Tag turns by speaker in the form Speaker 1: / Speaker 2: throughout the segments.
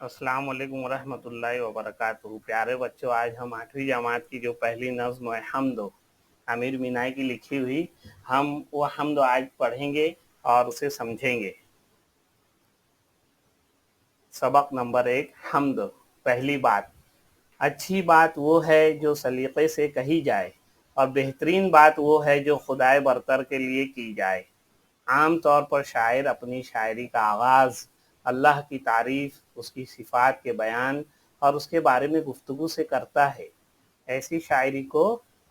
Speaker 1: अस्सलाम वालेकुम वरहमतुल्लाहि वबरकातुहू। प्यारे बच्चों, आज हम 8वीं जमात की जो पहली नज़्म है हम्द, आमिर मीनाई की लिखी हुई, हम वो हम्द आज पढ़ेंगे और उसे समझेंगे। सबक नंबर 1, हम्द। पहली बात, अच्छी बात वो है जो सलीक़े से कही जाए और बेहतरीन बात वो है जो खुदाए बरतर के लिए की जाए। आम तौर पर शायर अपनी शायरी का आगाज़ अल्लाह की तारीफ़, उसकी सिफ़ात के बयान और उसके बारे में गुफ्तगू से करता है। ऐसी शायरी को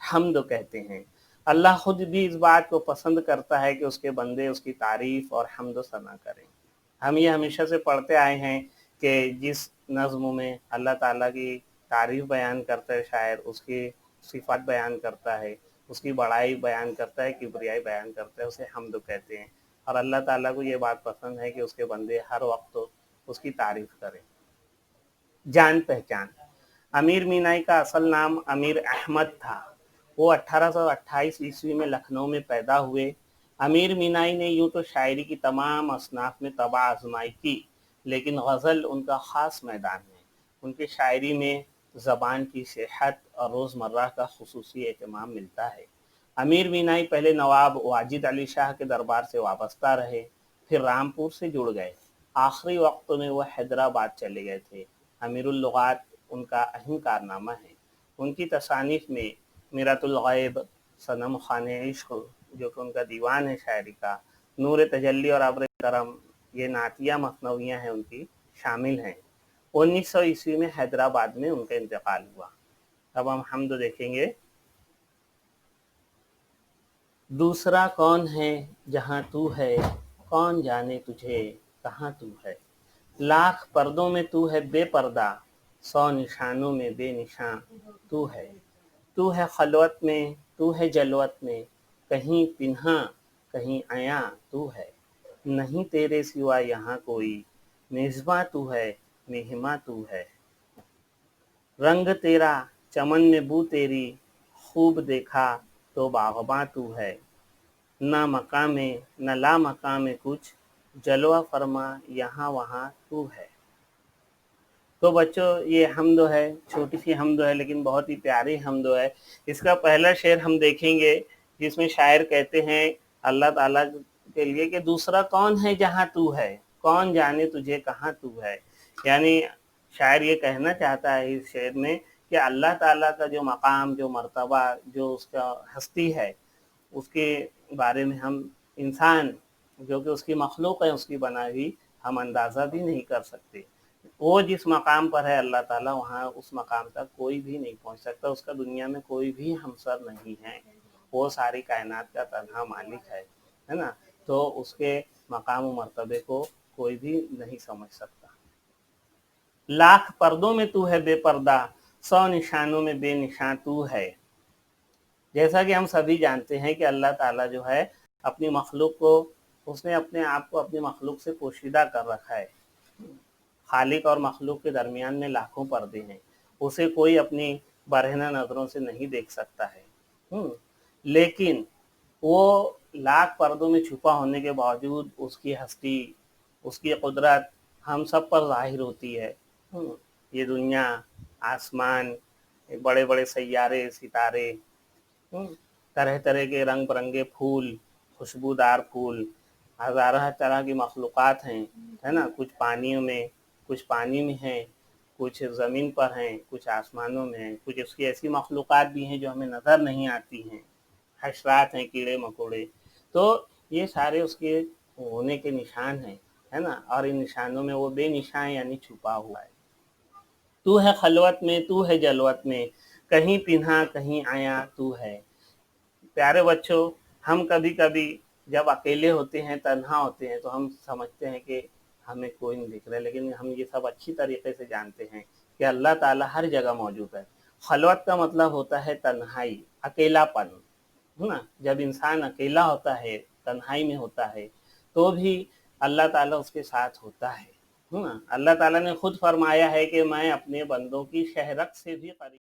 Speaker 1: हम्द कहते हैं। अल्लाह खुद भी इस बात को पसंद करता है कि उसके बंदे उसकी तारीफ़ और हम्द सना करें। हम ये हमेशा से पढ़ते आए हैं कि जिस नज़्म में अल्लाह ताला की तारीफ़ बयान करता है शायर, उसकी सिफ़ात बयान करता है, उसकी बड़ाई बयान करता है, किबरियाई बयान करता है, उसे हम्द कहते हैं। और अल्लाह ताला को ये बात पसंद है कि उसके बंदे हर वक्त उसकी तारीफ़ करें। जान पहचान, अमीर मीनाई का असल नाम अमीर अहमद था। वो 1828 ईस्वी में लखनऊ में पैदा हुए। अमीर मीनाई ने यूँ तो शायरी की तमाम असनाफ में तबाह आजमाई की, लेकिन गज़ल उनका ख़ास मैदान है। उनकी शायरी में ज़बान की सेहत और रोज़मर्रा का खुसूसी एहतमाम मिलता है। अमीर मीनाई पहले नवाब वाजिद अली शाह के दरबार से वाबस्ता रहे, फिर रामपुर से जुड़ गए। आखिरी वक्त में वह हैदराबाद चले गए थे। अमीरुल लुगात उनका अहम कारनामा है। उनकी तसानीफ में मिरातुल गैब, सनम खाने इश्क, जो कि उनका दीवान है शायरी का, नूर तजल्ली और अब्र करम, ये नातिया मसनवियाँ हैं उनकी, शामिल हैं। 1900 ईस्वी में हैदराबाद में उनका इंतकाल हुआ। अब हम हम्द देखेंगे। दूसरा कौन है जहाँ तू है, कौन जाने तुझे कहाँ तू है। लाख पर्दों में तू है बेपर्दा, 100 निशानों में बेनिशां तू है। तू है खलवत में, तू है जलवत में, कहीं पिन्हा कहीं आया तू है। नहीं तेरे सिवा यहाँ कोई, मेज़बां तू है मेहमा तू है। रंग तेरा चमन में बू तेरी, खूब देखा तो बाग़बां तू है। ना मकां में न ला मकां में कुछ, जलवा फरमा यहाँ वहाँ तू है। तो बच्चों, ये हम्द है, छोटी सी हम्द है लेकिन बहुत ही प्यारी हम्द है। इसका पहला शेर हम देखेंगे, जिसमें शायर कहते हैं अल्लाह ताला के लिए कि दूसरा कौन है जहाँ तू है, कौन जाने तुझे कहाँ तू है। यानी शायर ये कहना चाहता है इस शेर में कि अल्लाह ताला का जो मकाम, जो मर्तबा, जो उसका हस्ती है, उसके बारे में हम इंसान जो कि उसकी मखलूक है, उसकी बनाई हुई, हम अंदाज़ा भी नहीं कर सकते। वो जिस मकाम पर है अल्लाह ताला, वहाँ उस मकाम तक कोई भी नहीं पहुँच सकता। उसका दुनिया में कोई भी हमसर नहीं है। वो सारी कायनात का तन्हा मालिक है ना। तो उसके मकाम व मर्तबे को कोई भी नहीं समझ सकता। लाख पर्दों में तू है बेपर्दा, 100 निशानों में बेनिशान तू है। जैसा कि हम सभी जानते हैं कि अल्लाह ताला जो है अपनी मखलूक को, उसने अपने आप को अपनी मखलूक से पोशीदा कर रखा है। खालिक और मखलूक के दरमियान में लाखों पर्दे हैं। उसे कोई अपनी बरहना नज़रों से नहीं देख सकता है। लेकिन वो लाख पर्दों में छुपा होने के बावजूद उसकी हस्ती, उसकी कुदरत हम सब पर ज़ाहिर होती है। ये दुनिया, आसमान, बड़े बड़े सैयारे, सितारे, तरह तरह के रंग बिरंगे फूल, खुशबूदार फूल, हज़ारों तरह की मखलूक़ात हैं, है ना। कुछ पानियों में, कुछ पानी में हैं, कुछ ज़मीन पर हैं, कुछ आसमानों में हैं, कुछ उसकी ऐसी मखलूक़ात भी हैं जो हमें नज़र नहीं आती हैं, हशरात हैं, कीड़े मकोड़े। तो ये सारे उसके होने के निशान हैं, है ना। और इन निशानों में वो बेनिशान यानी छुपा हुआ है। तू है खलवत में, तू है जलवत में, कहीं पिन्हा कहीं आया तू है। प्यारे बच्चों, हम कभी कभी जब अकेले होते हैं, तन्हा होते हैं, तो हम समझते हैं कि हमें कोई नहीं दिख रहा है, लेकिन हम ये सब अच्छी तरीके से जानते हैं कि अल्लाह ताला हर जगह मौजूद है। खलवत का मतलब होता है तन्हाई, अकेलापन, है ना। जब इंसान अकेला होता है, तन्हाई में होता है, तो भी अल्लाह ताला उसके साथ होता है ना। अल्लाह ताला ने खुद फरमाया है कि मैं अपने बंदों की शहरत से भी करीब